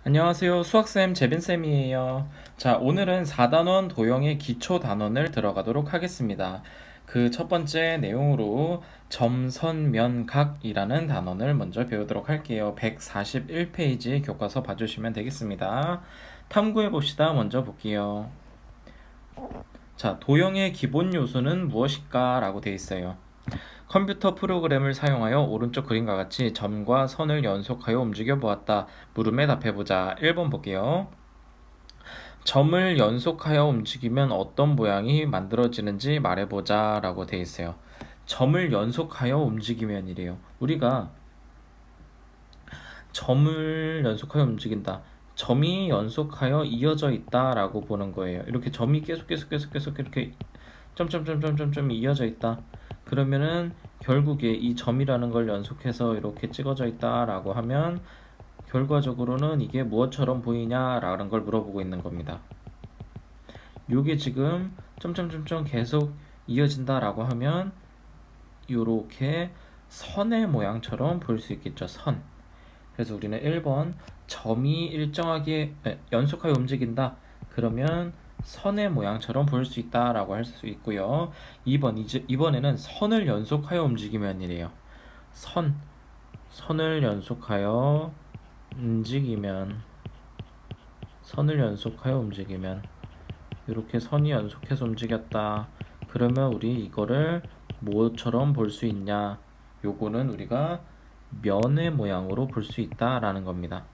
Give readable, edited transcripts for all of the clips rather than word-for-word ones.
안녕하세요. 수학쌤 재빈쌤이에요. 자, 오늘은 4단원 도형의 기초 단원을 들어가도록 하겠습니다. 그 첫 번째 내용으로 점선면각이라는 단원을 먼저 배우도록 할게요. 141페이지 교과서 봐주시면 되겠습니다. 탐구해 봅시다. 먼저 볼게요. 자, 도형의 기본 요소는 무엇일까? 라고 되어 있어요. 컴퓨터 프로그램을 사용하여 오른쪽 그림과 같이 점과 선을 연속하여 움직여 보았다. 물음에 답해보자. 1번 볼게요. 점을 연속하여 움직이면 어떤 모양이 만들어지는지 말해보자 라고 되어 있어요. 점을 연속하여 움직이면 이래요. 우리가 점을 연속하여 움직인다. 점이 연속하여 이어져 있다 라고 보는 거예요. 이렇게 점이 계속 이렇게 점점점점점점 이어져 있다. 그러면은 결국에 이 점이라는 걸 연속해서 이렇게 찍어져 있다라고 하면 결과적으로는 이게 무엇처럼 보이냐라는 걸 물어보고 있는 겁니다. 요게 지금 점점점점 계속 이어진다라고 하면 요렇게 선의 모양처럼 보일 수 있겠죠. 선. 그래서 우리는 1번 점이 일정하게 연속하여 움직인다. 그러면 선의 모양처럼 보일 수 있다라고 할 수 있고요. 2번 이번에는 선을 연속하여 움직이면 이래요. 선을 연속하여 움직이면 이렇게 선이 연속해서 움직였다. 그러면 우리 이거를 뭐처럼 볼 수 있냐? 요거는 우리가 면의 모양으로 볼 수 있다라는 겁니다.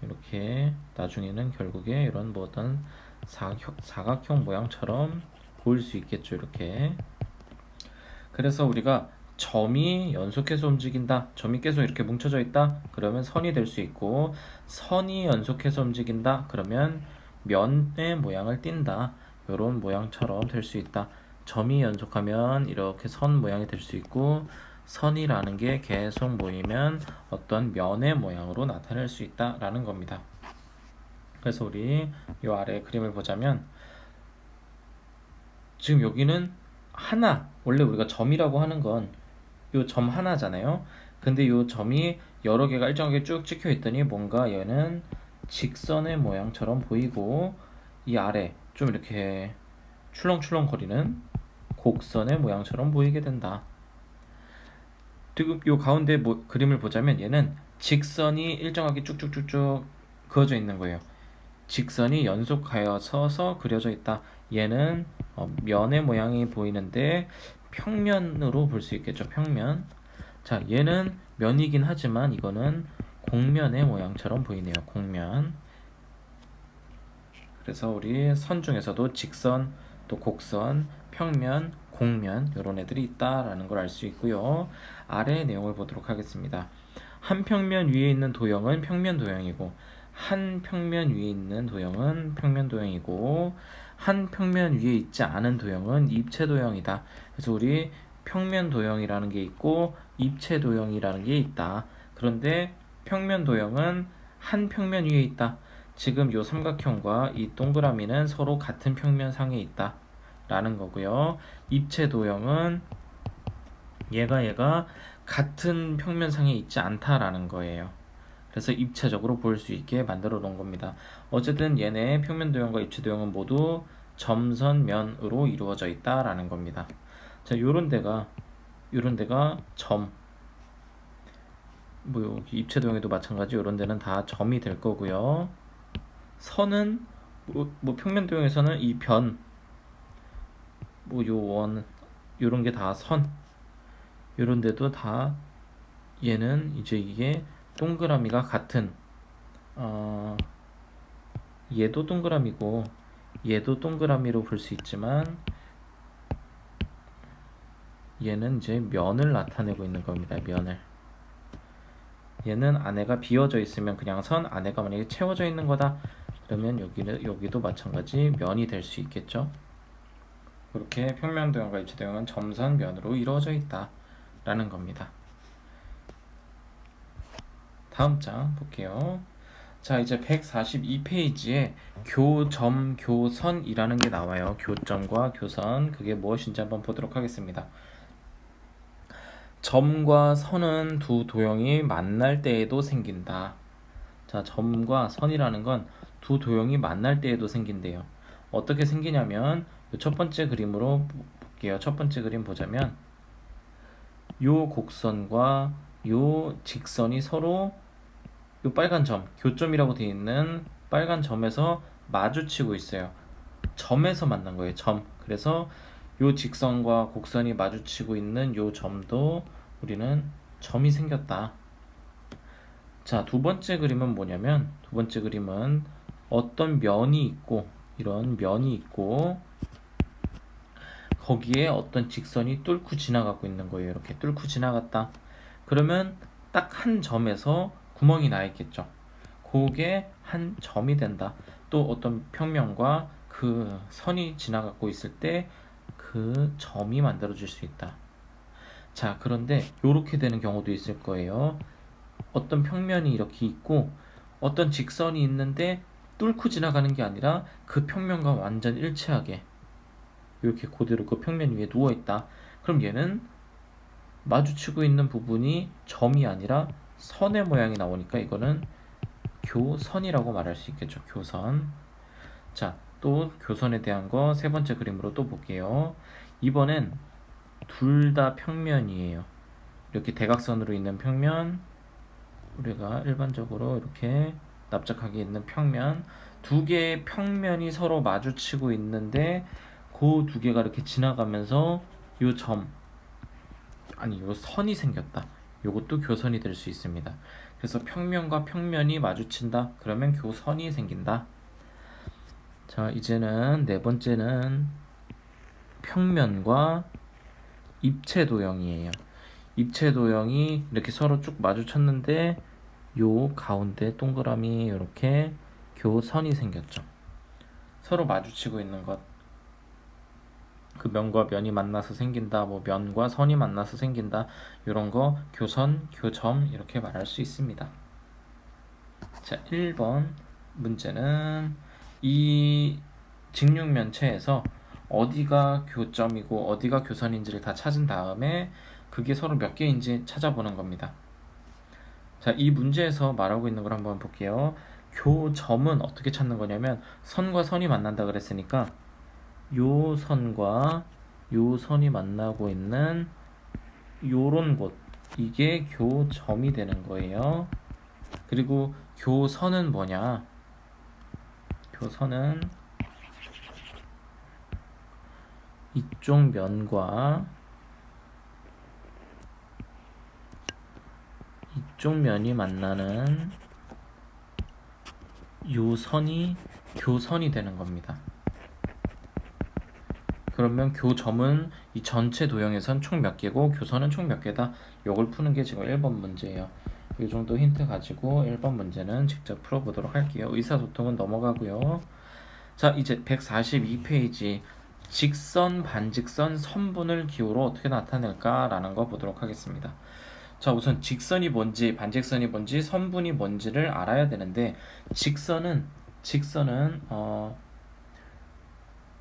이렇게 나중에는 결국에 이런 뭐 어떤 사각형 모양처럼 보일 수 있겠죠. 이렇게. 그래서 우리가 점이 연속해서 움직인다. 점이 계속 이렇게 뭉쳐져 있다. 그러면 선이 될 수 있고, 선이 연속해서 움직인다. 그러면 면의 모양을 띈다. 이런 모양처럼 될 수 있다. 점이 연속하면 이렇게 선 모양이 될 수 있고, 선이라는 게 계속 모이면 어떤 면의 모양으로 나타낼 수 있다라는 겁니다. 그래서 우리 이 아래 그림을 보자면 지금 여기는 하나, 원래 우리가 점이라고 하는 건 요 점 하나잖아요. 근데 요 점이 여러 개가 일정하게 쭉 찍혀 있더니 뭔가 얘는 직선의 모양처럼 보이고 이 아래 좀 이렇게 출렁출렁거리는 곡선의 모양처럼 보이게 된다. 지금 요 가운데 그림을 보자면 얘는 직선이 일정하게 쭉쭉쭉쭉 그어져 있는 거예요. 직선이 연속하여 서서 그려져 있다. 얘는 면의 모양이 보이는데 평면으로 볼 수 있겠죠. 평면. 자, 얘는 면이긴 하지만 이거는 곡면의 모양처럼 보이네요. 곡면. 그래서 우리 선 중에서도 직선, 또 곡선, 평면, 곡면 이런 애들이 있다라는 걸 알 수 있고요. 아래 내용을 보도록 하겠습니다. 한 평면 위에 있는 도형은 평면 도형이고 한 평면 위에 있는 도형은 평면 도형이고 한 평면 위에 있지 않은 도형은 입체 도형이다. 그래서 우리 평면 도형이라는 게 있고 입체 도형이라는 게 있다. 그런데 평면 도형은 한 평면 위에 있다. 지금 이 삼각형과 이 동그라미는 서로 같은 평면상에 있다 라는 거고요. 입체 도형은 얘가 같은 평면상에 있지 않다라는 거예요. 그래서 입체적으로 보일 수 있게 만들어 놓은 겁니다. 어쨌든 얘네 평면 도형과 입체 도형은 모두 점선면으로 이루어져 있다라는 겁니다. 자, 요런 데가 점, 뭐 여기 입체 도형에도 마찬가지 요런 데는 다 점이 될 거고요. 선은 뭐 평면 도형에서는 이 변, 뭐 요 원, 요런 게 다 선, 요런 데도 다 얘는 이제 이게 동그라미가 같은 얘도 동그라미고 얘도 동그라미로 볼 수 있지만 얘는 이제 면을 나타내고 있는 겁니다. 면을. 얘는 안에가 비어져 있으면 그냥 선, 안에가 만약에 채워져 있는 거다. 그러면 여기도 마찬가지 면이 될 수 있겠죠. 그렇게 평면 도형과 입체 도형은 점선 면으로 이루어져 있다 라는 겁니다. 다음 장 볼게요. 자, 이제 142페이지에 교점, 교선이라는 게 나와요. 교점과 교선, 그게 무엇인지 한번 보도록 하겠습니다. 점과 선은 두 도형이 만날 때에도 생긴다. 자, 점과 선이라는 건 두 도형이 만날 때에도 생긴대요. 어떻게 생기냐면 첫 번째 그림으로 볼게요. 첫 번째 그림 보자면 요 곡선과 요 직선이 서로 요 빨간 점, 교점이라고 되어 있는 빨간 점에서 마주치고 있어요. 점에서 만난 거예요. 점. 그래서 요 직선과 곡선이 마주치고 있는 요 점도 우리는 점이 생겼다. 자, 두 번째 그림은 뭐냐면 두 번째 그림은 어떤 면이 있고 이런 면이 있고 거기에 어떤 직선이 뚫고 지나가고 있는 거예요. 이렇게 뚫고 지나갔다. 그러면 딱 한 점에서 구멍이 나 있겠죠. 그게 한 점이 된다. 또 어떤 평면과 그 선이 지나가고 있을 때 그 점이 만들어질 수 있다. 자, 그런데 이렇게 되는 경우도 있을 거예요. 어떤 평면이 이렇게 있고 어떤 직선이 있는데 뚫고 지나가는 게 아니라 그 평면과 완전 일치하게 이렇게 그대로 그 평면 위에 누워 있다. 그럼 얘는 마주치고 있는 부분이 점이 아니라 선의 모양이 나오니까 이거는 교선이라고 말할 수 있겠죠. 교선. 자, 또 교선에 대한 거 세 번째 그림으로 또 볼게요. 이번엔 둘 다 평면이에요. 이렇게 대각선으로 있는 평면, 우리가 일반적으로 이렇게 납작하게 있는 평면, 두 개의 평면이 서로 마주치고 있는데 그 두 개가 이렇게 지나가면서 요 점, 아니 요 선이 생겼다. 요것도 교선이 될 수 있습니다. 그래서 평면과 평면이 마주친다. 그러면 교선이 생긴다. 자, 이제는 네 번째는 평면과 입체 도형이에요. 입체 도형이 이렇게 서로 쭉 마주쳤는데 요 가운데 동그라미 이렇게 교선이 생겼죠. 서로 마주치고 있는 것. 그 면과 면이 만나서 생긴다. 뭐 면과 선이 만나서 생긴다. 이런 거 교선, 교점 이렇게 말할 수 있습니다. 자, 1번 문제는 이 직육면체에서 어디가 교점이고 어디가 교선인지를 다 찾은 다음에 그게 서로 몇 개인지 찾아보는 겁니다. 자, 이 문제에서 말하고 있는 걸 한번 볼게요. 교점은 어떻게 찾는 거냐면 선과 선이 만난다 그랬으니까 요 선과 요 선이 만나고 있는 요런 곳, 이게 교점이 되는 거예요. 그리고 교선은 뭐냐? 교선은 이쪽 면과 이쪽 면이 만나는 요 선이 교선이 되는 겁니다. 그러면 교점은 이 전체 도형에선 총 몇 개고 교선은 총 몇 개다. 요걸 푸는 게 지금 1번 문제예요. 이 정도 힌트 가지고 1번 문제는 직접 풀어보도록 할게요. 의사소통은 넘어가고요. 자, 이제 142페이지 직선, 반직선, 선분을 기호로 어떻게 나타낼까라는 거 보도록 하겠습니다. 자, 우선 직선이 뭔지, 반직선이 뭔지, 선분이 뭔지를 알아야 되는데 직선은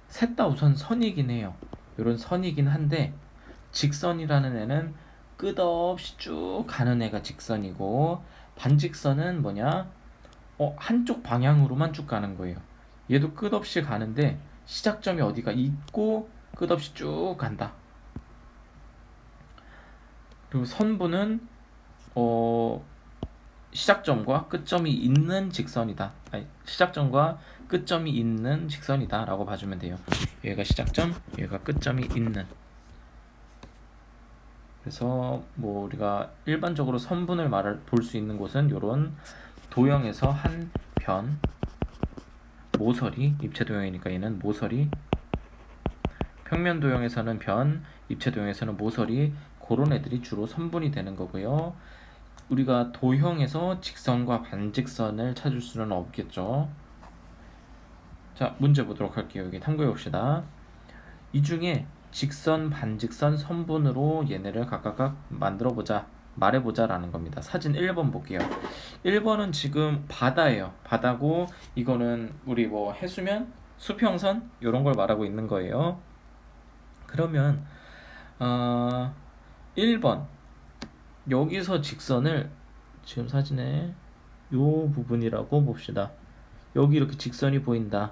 셋 다 우선 선이긴 해요. 이런 선이긴 한데 직선이라는 애는 끝없이 쭉 가는 애가 직선이고 반직선은 뭐냐? 한쪽 방향으로만 쭉 가는 거예요. 얘도 끝없이 가는데 시작점이 어디가 있고 끝없이 쭉 간다. 그리고 선분은 시작점과 끝점이 있는 직선이다. 아니, 시작점과 끝점이 있는 직선이다 라고 봐주면 돼요. 얘가 시작점, 얘가 끝점이 있는. 그래서 뭐 우리가 일반적으로 선분을 볼 수 있는 곳은 요런 도형에서 한 편, 모서리, 입체 도형이니까 얘는 모서리, 평면 도형에서는 편, 입체 도형에서는 모서리, 그런 애들이 주로 선분이 되는 거고요. 우리가 도형에서 직선과 반직선을 찾을 수는 없겠죠. 자, 문제 보도록 할게요. 여기 탐구해 봅시다. 이 중에 직선, 반직선, 선분으로 얘네를 각각 만들어보자, 말해보자 라는 겁니다. 사진 1번 볼게요. 1번은 지금 바다예요. 바다고 이거는 우리 뭐 해수면, 수평선 이런 걸 말하고 있는 거예요. 그러면 1번 여기서 직선을 지금 사진에 요 부분이라고 봅시다. 여기 이렇게 직선이 보인다.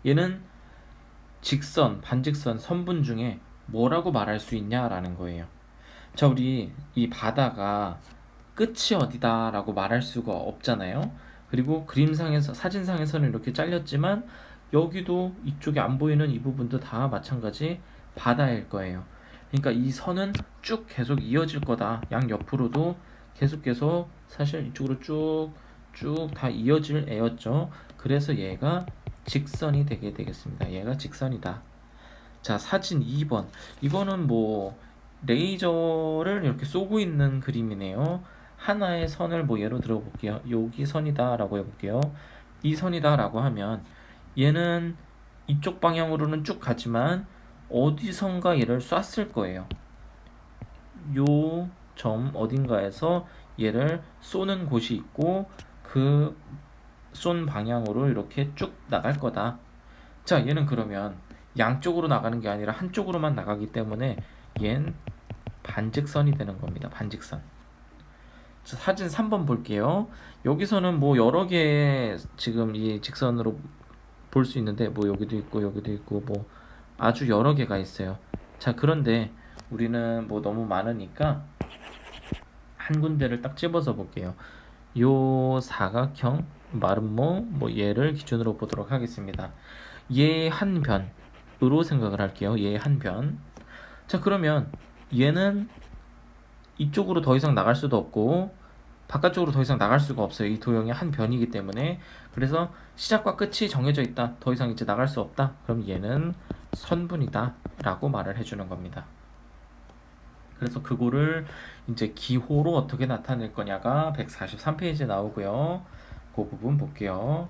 얘는 직선, 반직선, 선분 중에 뭐라고 말할 수 있냐라는 거예요. 자, 우리 이 바다가 끝이 어디다라고 말할 수가 없잖아요. 그리고 그림상에서, 사진상에서는 이렇게 잘렸지만 여기도 이쪽에 안 보이는 이 부분도 다 마찬가지 바다일 거예요. 그러니까 이 선은 쭉 계속 이어질 거다. 양 옆으로도 계속 사실 이쪽으로 쭉 다 이어질 애였죠. 그래서 얘가 직선이 되게 되겠습니다. 얘가 직선이다. 자, 사진 2번. 이거는 뭐 레이저를 이렇게 쏘고 있는 그림이네요. 하나의 선을 뭐 예로 들어 볼게요. 여기 선이다 라고 해볼게요. 이 선이다 라고 하면 얘는 이쪽 방향으로는 쭉 가지만 어디선가 얘를 쐈을 거예요. 요 점 어딘가에서 얘를 쏘는 곳이 있고 그 쏜 방향으로 이렇게 쭉 나갈 거다. 자, 얘는 그러면 양쪽으로 나가는 게 아니라 한쪽으로만 나가기 때문에 얜 반직선이 되는 겁니다. 반직선. 자, 사진 3번 볼게요. 여기서는 뭐 여러 개의 지금 이 직선으로 볼 수 있는데 뭐 여기도 있고 뭐 아주 여러 개가 있어요. 자, 그런데 우리는 뭐 너무 많으니까 한 군데를 딱 집어서 볼게요. 요 사각형 마름모 뭐 얘를 기준으로 보도록 하겠습니다. 얘 한 변으로 생각을 할게요. 얘 한 변. 자, 그러면 얘는 이쪽으로 더 이상 나갈 수도 없고 바깥쪽으로 더 이상 나갈 수가 없어요. 이 도형의 한 변이기 때문에. 그래서 시작과 끝이 정해져 있다. 더 이상 이제 나갈 수 없다. 그럼 얘는 선분이다 라고 말을 해주는 겁니다. 그래서 그거를 이제 기호로 어떻게 나타낼 거냐가 143페이지에 나오고요. 그 부분 볼게요.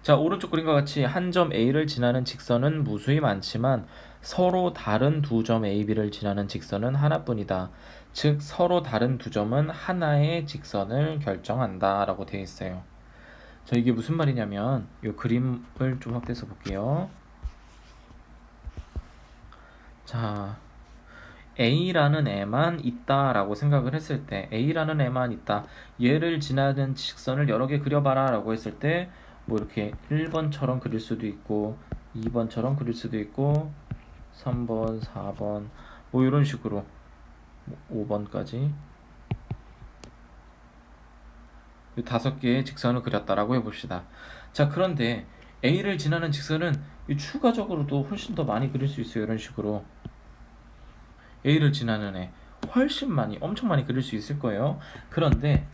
자, 오른쪽 그림과 같이 한 점 A를 지나는 직선은 무수히 많지만 서로 다른 두 점 A, B를 지나는 직선은 하나뿐이다. 즉 서로 다른 두 점은 하나의 직선을 결정한다 라고 되어 있어요. 자, 이게 무슨 말이냐면 이 그림을 좀 확대해서 볼게요. 자, A라는 애만 있다라고 생각을 했을 때 A라는 애만 있다. 얘를 지나는 직선을 여러 개 그려봐라 라고 했을 때 뭐 이렇게 1번처럼 그릴 수도 있고 2번처럼 그릴 수도 있고 3번, 4번 뭐 이런 식으로 5번까지 5개의 직선을 그렸다라고 해봅시다. 자, 그런데 A를 지나는 직선은 추가적으로도 훨씬 더 많이 그릴 수 있어요. 이런 식으로 A를 지나는 애 훨씬 많이, 엄청 많이 그릴 수 있을 거예요. 그런데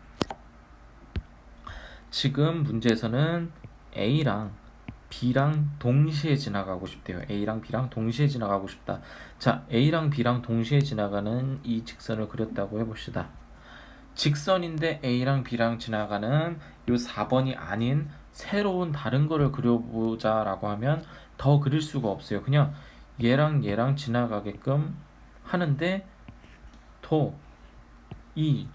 지금 문제에서는 A랑 B랑 동시에 지나가고 싶대요. A랑 B랑 동시에 지나가고 싶다. 자, A랑 B랑 동시에 지나가는 이 직선을 그렸다고 해봅시다. 직선인데 A랑 B랑 지나가는 요 4번이 아닌 새로운 다른 거를 그려보자 라고 하면 더 그릴 수가 없어요. 그냥 얘랑 지나가게끔 하는데 더 이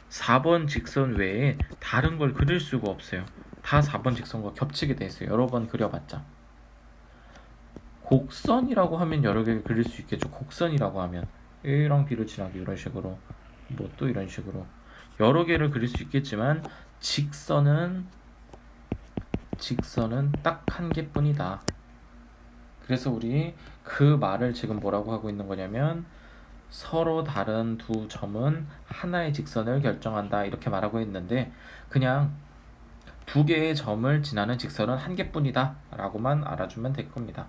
4번 직선 외에 다른 걸 그릴 수가 없어요. 다 4번 직선과 겹치게 돼 있어요. 여러 번 그려봤자. 곡선이라고 하면 여러 개 그릴 수 있겠죠. 곡선이라고 하면 A랑 B를 지나기 이런 식으로 뭐 또 이런 식으로 여러 개를 그릴 수 있겠지만 직선은 딱 한 개뿐이다. 그래서 우리 그 말을 지금 뭐라고 하고 있는 거냐면 서로 다른 두 점은 하나의 직선을 결정한다 이렇게 말하고 있는데 그냥 두 개의 점을 지나는 직선은 한 개뿐이다 라고만 알아주면 될 겁니다.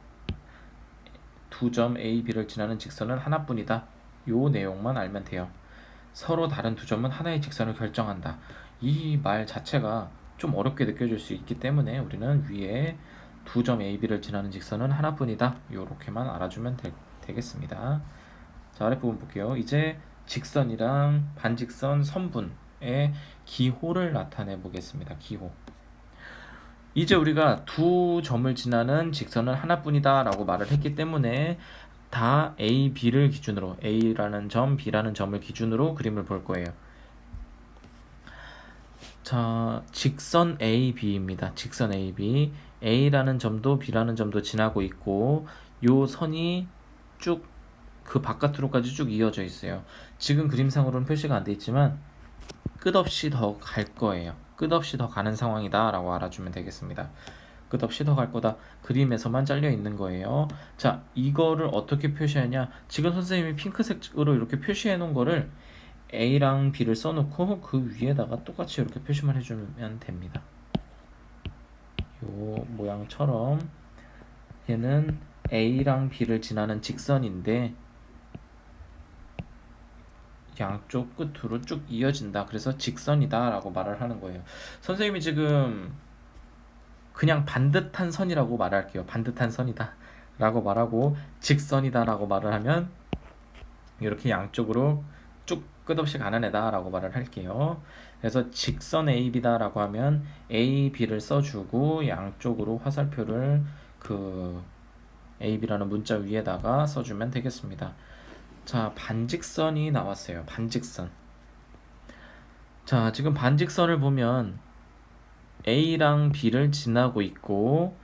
두 점 A, B를 지나는 직선은 하나뿐이다. 요 내용만 알면 돼요. 서로 다른 두 점은 하나의 직선을 결정한다. 이 말 자체가 좀 어렵게 느껴질 수 있기 때문에 우리는 위에 두 점 A, B를 지나는 직선은 하나뿐이다. 요렇게만 알아주면 되겠습니다. 자, 아랫부분 볼게요. 이제 직선이랑 반직선, 선분의 기호를 나타내 보겠습니다. 기호. 이제 우리가 두 점을 지나는 직선은 하나뿐이다 라고 말을 했기 때문에 다 A, B를 기준으로 A라는 점, B라는 점을 기준으로 그림을 볼 거예요. 자, 직선 A, B입니다. 직선 A, B. A라는 점도 B라는 점도 지나고 있고 요 선이 쭉 그 바깥으로까지 쭉 이어져 있어요. 지금 그림상으로는 표시가 안 돼 있지만 끝없이 더 갈 거예요. 끝없이 더 가는 상황이다 라고 알아주면 되겠습니다. 끝없이 더 갈 거다. 그림에서만 잘려 있는 거예요. 자, 이거를 어떻게 표시하냐? 지금 선생님이 핑크색으로 이렇게 표시해 놓은 거를 A랑 B를 써놓고 그 위에다가 똑같이 이렇게 표시만 해주면 됩니다. 요 모양처럼 얘는 A랑 B를 지나는 직선인데 양쪽 끝으로 쭉 이어진다. 그래서 직선이다 라고 말을 하는 거예요. 선생님이 지금 그냥 반듯한 선이라고 말할게요. 반듯한 선이다 라고 말하고 직선이다 라고 말을 하면 이렇게 양쪽으로 쭉 끝없이 가는 애다 라고 말을 할게요. 그래서 직선 AB다 라고 하면 A, B를 써주고 양쪽으로 화살표를 그 AB라는 문자 위에다가 써주면 되겠습니다. 자, 반직선이 나왔어요. 반직선. 자, 지금 반직선을 보면 A랑 B를 지나고 있고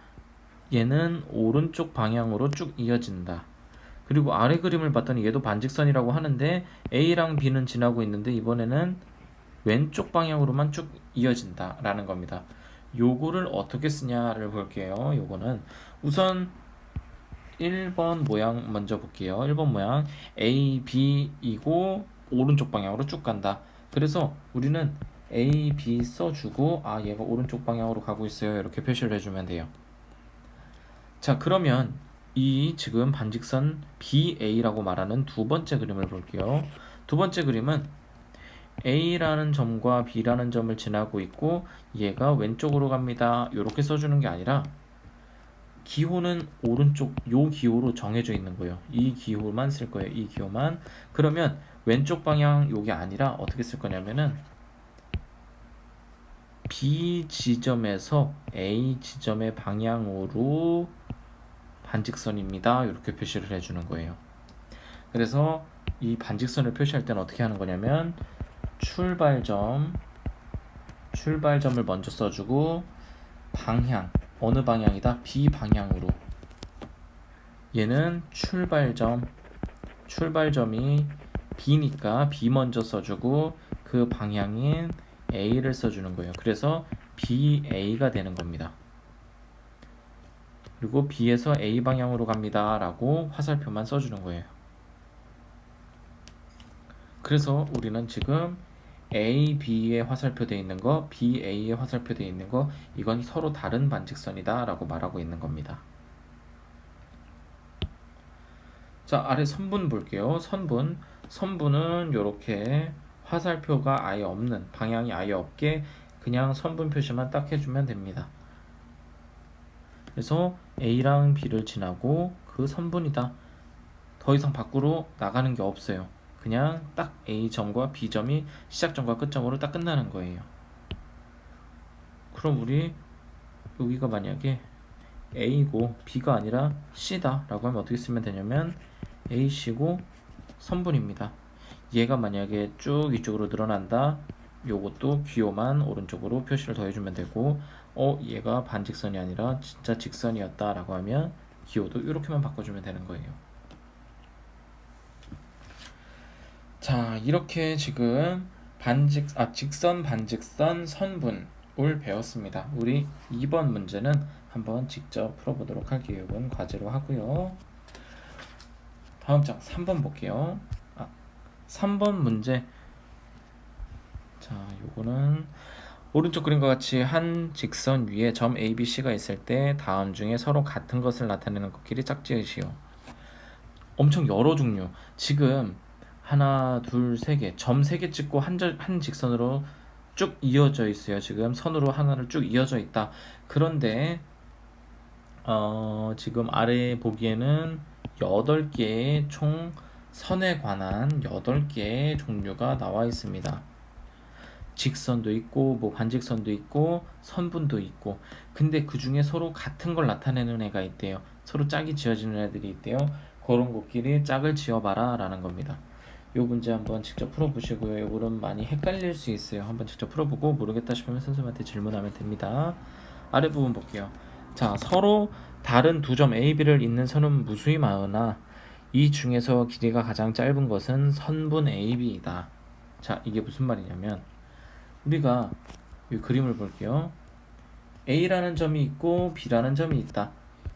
얘는 오른쪽 방향으로 쭉 이어진다. 그리고 아래 그림을 봤더니 얘도 반직선이라고 하는데 A랑 B는 지나고 있는데 이번에는 왼쪽 방향으로만 쭉 이어진다 라는 겁니다. 요거를 어떻게 쓰냐를 볼게요. 요거는 우선 1번 모양 먼저 볼게요. 1번 모양 A, B이고 오른쪽 방향으로 쭉 간다. 그래서 우리는 A, B 써주고 얘가 오른쪽 방향으로 가고 있어요. 이렇게 표시를 해주면 돼요. 자, 그러면 이 지금 반직선 BA라고 말하는 두 번째 그림을 볼게요. 두 번째 그림은 A라는 점과 B라는 점을 지나고 있고 얘가 왼쪽으로 갑니다. 이렇게 써주는 게 아니라 기호는 오른쪽 요 기호로 정해져 있는 거예요. 이 기호만 쓸 거예요. 이 기호만. 그러면 왼쪽 방향 요게 아니라 어떻게 쓸 거냐면은 B 지점에서 A 지점의 방향으로 반직선입니다. 이렇게 표시를 해주는 거예요. 그래서 이 반직선을 표시할 때는 어떻게 하는 거냐면 출발점을 먼저 써주고 방향 어느 방향이다? B 방향으로. 얘는 출발점이 B니까 B 먼저 써주고 그 방향인 A를 써주는 거예요. 그래서 BA가 되는 겁니다. 그리고 B에서 A 방향으로 갑니다 라고 화살표만 써주는 거예요. 그래서 우리는 지금 A, B에 화살표 되어 있는 거, B, A에 화살표 되어 있는 거, 이건 서로 다른 반직선이다 라고 말하고 있는 겁니다. 자, 아래 선분 볼게요. 선분은 이렇게 화살표가 아예 없는, 방향이 아예 없게 그냥 선분 표시만 딱 해주면 됩니다. 그래서 A랑 B를 지나고 그 선분이다. 더 이상 밖으로 나가는 게 없어요. 그냥 딱 A점과 B점이 시작점과 끝점으로 딱 끝나는 거예요. 그럼 우리 여기가 만약에 A고 B가 아니라 C다 라고 하면 어떻게 쓰면 되냐면 AC고 선분입니다. 얘가 만약에 쭉 이쪽으로 늘어난다. 요것도 기호만 오른쪽으로 표시를 더해주면 되고 얘가 반직선이 아니라 진짜 직선이었다 라고 하면 기호도 이렇게만 바꿔주면 되는 거예요. 자, 이렇게 지금 직선, 반직선, 선분을 배웠습니다. 우리 2번 문제는 한번 직접 풀어보도록 할게요. 이건 과제로 하고요. 다음 장 3번 볼게요. 3번 문제. 자, 요거는 오른쪽 그림과 같이 한 직선 위에 점 A, B, C가 있을 때 다음 중에 서로 같은 것을 나타내는 곱길이 짝지으시오. 엄청 여러 종류. 지금 하나, 둘, 세 개, 점 3개 찍고 한 직선으로 쭉 이어져 있어요. 지금 선으로 하나를 쭉 이어져 있다. 그런데 지금 아래 보기에는 8개의 총 선에 관한 8개의 종류가 나와 있습니다. 직선도 있고 뭐 반직선도 있고 선분도 있고, 근데 그 중에 서로 같은 걸 나타내는 애가 있대요. 서로 짝이 지어지는 애들이 있대요. 그런 것끼리 짝을 지어봐라 라는 겁니다. 요 문제 한번 직접 풀어보시고요. 요거는 많이 헷갈릴 수 있어요. 한번 직접 풀어보고 모르겠다 싶으면 선생님한테 질문하면 됩니다. 아래 부분 볼게요. 자, 서로 다른 두 점 A, B를 잇는 선은 무수히 많으나 이 중에서 길이가 가장 짧은 것은 선분 A, B이다. 자, 이게 무슨 말이냐면 우리가 이 그림을 볼게요. A라는 점이 있고 B라는 점이 있다.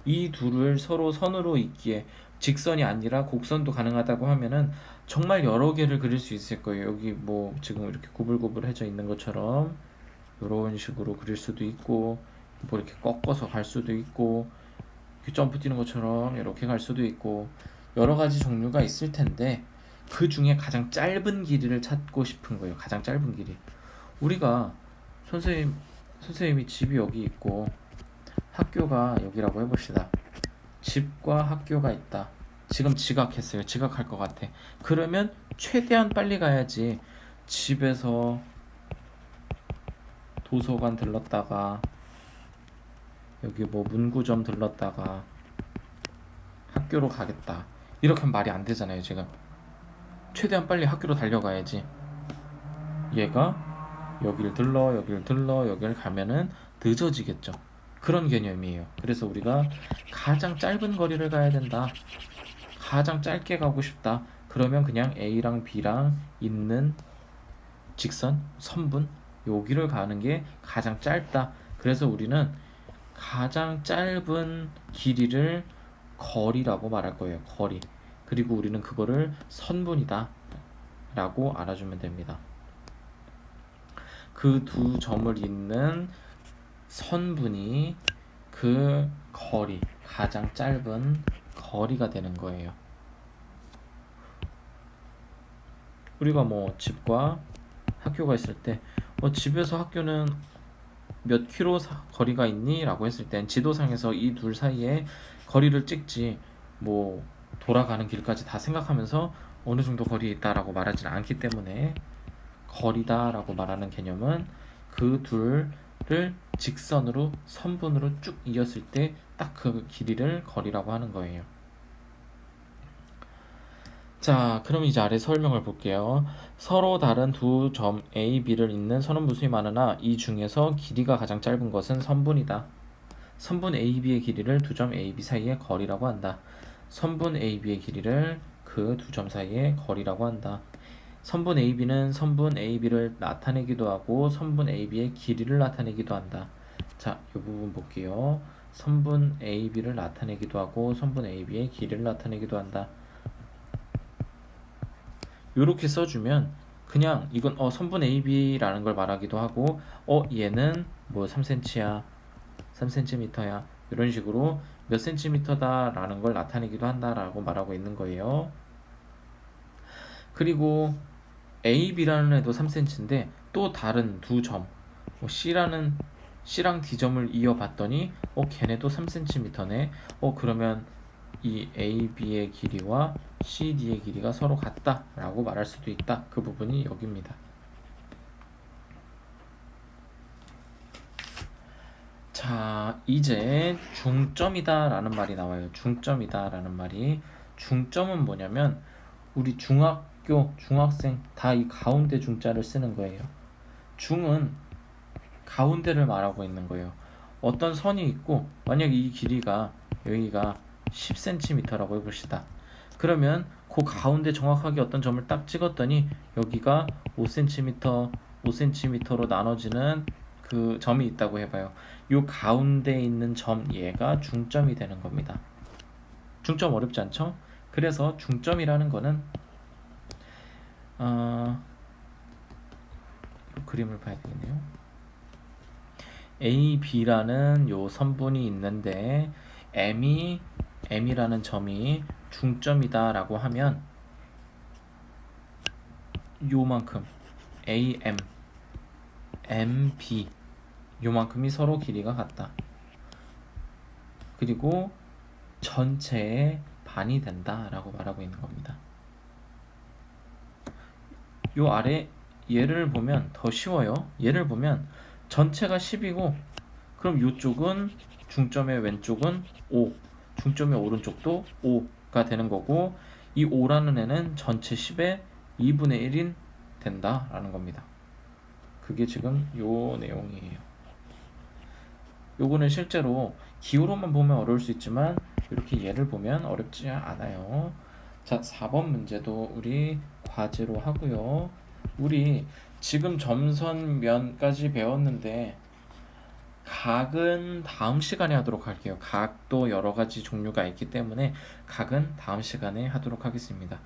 이 둘을 서로 선으로 잇기에 직선이 아니라 곡선도 가능하다고 하면은 정말 여러 개를 그릴 수 있을 거예요. 여기 뭐 지금 이렇게 구불구불해져 있는 것처럼 이런 식으로 그릴 수도 있고, 뭐 이렇게 꺾어서 갈 수도 있고, 이렇게 점프 뛰는 것처럼 이렇게 갈 수도 있고, 여러 가지 종류가 있을 텐데 그 중에 가장 짧은 길이를 찾고 싶은 거예요. 가장 짧은 길이. 우리가 선생님이 집이 여기 있고 학교가 여기라고 해봅시다. 집과 학교가 있다. 지금 지각했어요. 지각할 것 같아. 그러면 최대한 빨리 가야지. 집에서 도서관 들렀다가 여기 뭐 문구점 들렀다가 학교로 가겠다. 이렇게 하면 말이 안 되잖아요. 지금 최대한 빨리 학교로 달려가야지. 얘가 여기를 들러 여기를 가면은 늦어지겠죠. 그런 개념이에요. 그래서 우리가 가장 짧은 거리를 가야 된다. 가장 짧게 가고 싶다. 그러면 그냥 A랑 B랑 있는 직선, 선분 여기를 가는 게 가장 짧다. 그래서 우리는 가장 짧은 길이를 거리라고 말할 거예요. 거리. 그리고 우리는 그거를 선분이다 라고 알아주면 됩니다. 그 두 점을 잇는 선분이 그 거리, 가장 짧은 거리가 되는 거예요. 우리가 뭐 집과 학교가 있을 때 집에서 학교는 몇 킬로 거리가 있니? 라고 했을 땐 지도상에서 이 둘 사이에 거리를 찍지, 뭐 돌아가는 길까지 다 생각하면서 어느 정도 거리에 있다라고 말하지는 않기 때문에 거리다라고 말하는 개념은 그 둘을 직선으로 선분으로 쭉 이었을 때 딱 그 길이를 거리라고 하는 거예요. 자, 그럼 이제 아래 설명을 볼게요. 서로 다른 두 점 A, B를 잇는 선원무수히 많으나 이 중에서 길이가 가장 짧은 것은 선분이다. 선분 A, B의 길이를 두 점 A, B 사이의 거리라고 한다. 선분 A, B의 길이를 그 두 점 사이의 거리라고 한다. 선분 A, B는 선분 A, B를 나타내기도 하고 선분 A, B의 길이를 나타내기도 한다. 자, 이 부분 볼게요. 선분 A, B를 나타내기도 하고 선분 A, B의 길이를 나타내기도 한다. 이렇게 써주면 그냥 이건 선분 AB라는 걸 말하기도 하고 얘는 뭐 3cm야 3cm야 이런 식으로 몇 cm다 라는 걸 나타내기도 한다라고 말하고 있는 거예요. 그리고 AB라는 애도 3cm인데 또 다른 두 점 C랑 D점을 이어봤더니 걔네도 3cm네. 그러면 이 AB의 길이와 CD의 길이가 서로 같다 라고 말할 수도 있다. 그 부분이 여기입니다. 자, 이제 중점이다 라는 말이 나와요. 중점이다 라는 말이. 중점은 뭐냐면 우리 중학교, 중학생 다 이 가운데 중자를 쓰는 거예요. 중은 가운데를 말하고 있는 거예요. 어떤 선이 있고 만약 이 길이가 여기가 10cm라고 해봅시다. 그러면 그 가운데 정확하게 어떤 점을 딱 찍었더니 여기가 5cm, 5cm로 나눠지는 그 점이 있다고 해봐요. 이 가운데 있는 점 얘가 중점이 되는 겁니다. 중점 어렵지 않죠? 그래서 중점이라는 거는 그림을 봐야 되겠네요. A, B라는 요 선분이 있는데 M이라는 점이 중점이다 라고 하면 요만큼 AM, MB 요만큼이 서로 길이가 같다. 그리고 전체의 반이 된다 라고 말하고 있는 겁니다. 요 아래 얘를 보면 더 쉬워요. 얘를 보면 전체가 10이고 그럼 이쪽은 중점의 왼쪽은 5, 중점의 오른쪽도 5가 되는 거고 이 5라는 애는 전체 10의 2분의 1인 된다라는 겁니다. 그게 지금 요 내용이에요. 요거는 실제로 기호로만 보면 어려울 수 있지만 이렇게 예를 보면 어렵지 않아요. 자, 4번 문제도 우리 과제로 하고요. 우리 지금 점선면까지 배웠는데 각은 다음 시간에 하도록 할게요. 각도 여러 가지 종류가 있기 때문에 각은 다음 시간에 하도록 하겠습니다.